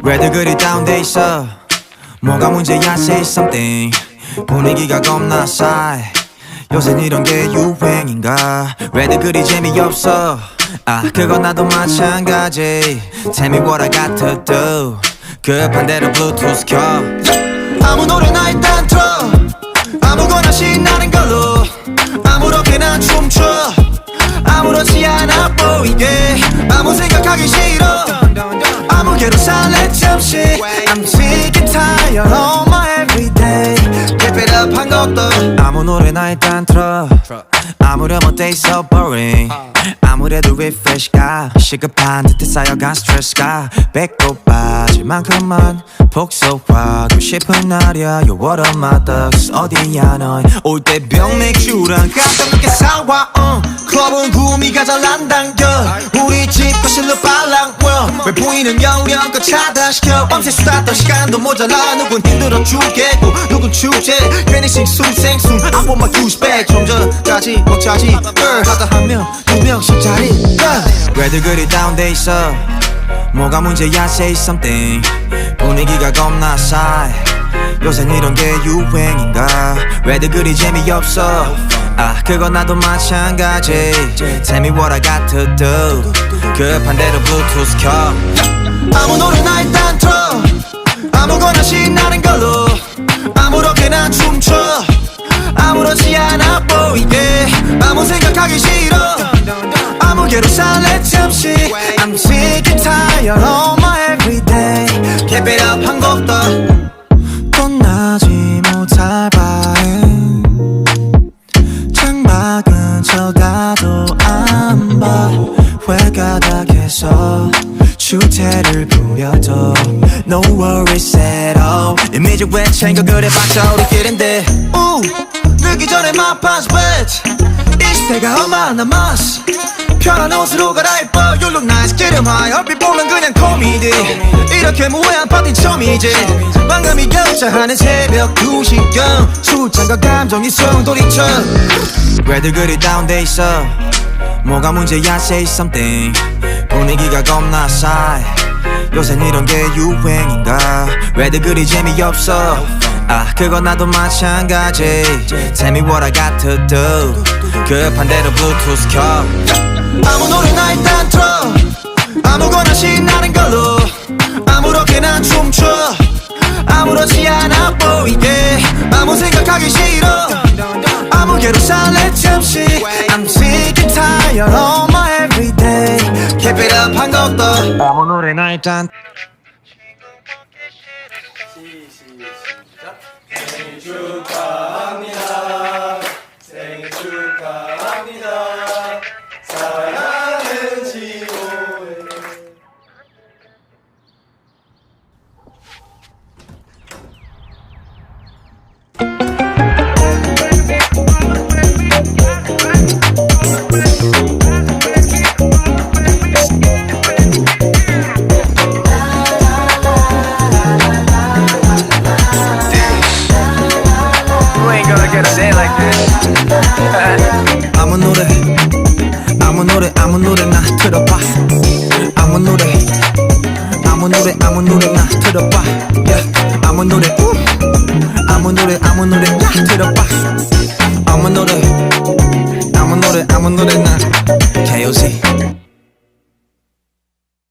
왜들 그리 다운돼 있어? 뭐가 문제야? Say something. 분위기가 겁나 싸해. 요샌 이런 게 유행인가? 왜들 그리 재미없어? 아 그건 나도 마찬가지. Tell me what I got to do. 급한 대로 블루투스 켜. 아무 노래나 일단 틀어. 아무거나 신나는 걸로 아무렇게나 춤춰. 아무렇지 않아 보이게 아무 생각하기 싫어. 아무개로 살래 잠시. I'm sick and tired of my everyday. Keep it up 한 것도 아무 노래나 일단 틀어. 아무렴 어때 so boring. 아무래도 refresh가 시급한 듯해 쌓여간 스트레스가 배꼽 빠질 만큼만 복속하고 싶은 날이야. You what up my thugs 어디야 넌. 올 때 병맥주랑 깜짝 놀게 사와. 클럽은 구미가 잘 안 당겨. 우리 집 거실로 빨랑 왜 보이는 영역껏 차단시켜. 밤새 수다 떨 시간도 모자라. 누군 힘들어 죽겠고 누군 축제 괜히 싱숭생숭 I want my douche back. 좀 전까지 먹자지 하다 한 명 두 명씩 자리. 왜들 그리 다운돼 있어? 뭐가 문제야? Say something. 분위기가 겁나 싸해. 요샌 이런 게 유행인가? 왜들 그리 재미없어? 아 그건 나도 마찬가지. Tell me what I got to do. 급한 대로 블루투스 켜. 아무 노래나 일단 틀어. 아무거나 신나는 걸로 아무렇게나 춤춰. 아무렇지 않아 보이게 아무 생각하기 싫어. 아무개로 살래 잠시. I'm sick and tired of my everyday. Keep it up 한 곡도 떠나지 못할 바엔 창밖은 쳐다도 안 봐. 회가닥에서 주태를 부려도 No worries at all. 이미지 왜 챙겨 그래봤자 우리끼린데. 늦기 전에 my pants wet. 이 시대가 얼마 남았어. 편한 옷으로 갈아입어. You look nice get 'em high. 얼핏 보면 그냥 코미디. 이렇게 무해한 파티 처음이지. 방금이 격차하는 새벽 2시경 술잔과 감정이 소용돌이쳐. 왜들 그리 다운돼 있어? 뭐가 문제야? Say something. 분위기가 겁나 싸해. 요샌 이런 게 유행인가? 왜들 그리 재미없어? 아 그건 나도 마찬가지. Tell me what I got to do. 급한 대로 블루투스 켜. 아무 노래나 일단 틀어. 아무거나 신나는 걸로 아무렇게나 춤춰. 아무렇지 않아 보이게 아무 생각하기 싫어. 아무개로 살래 잠시. I'm sick and tired of my everyday. Keep it up 한 곡도 아무 노래나 일단. 생일 축하합니다. 생일 축하합니다. 사랑하는 지호의 아무 노래나 들어봐. 아무 노래나 들어봐. Yeah. 아무 노래나 들어봐. 아무 노래나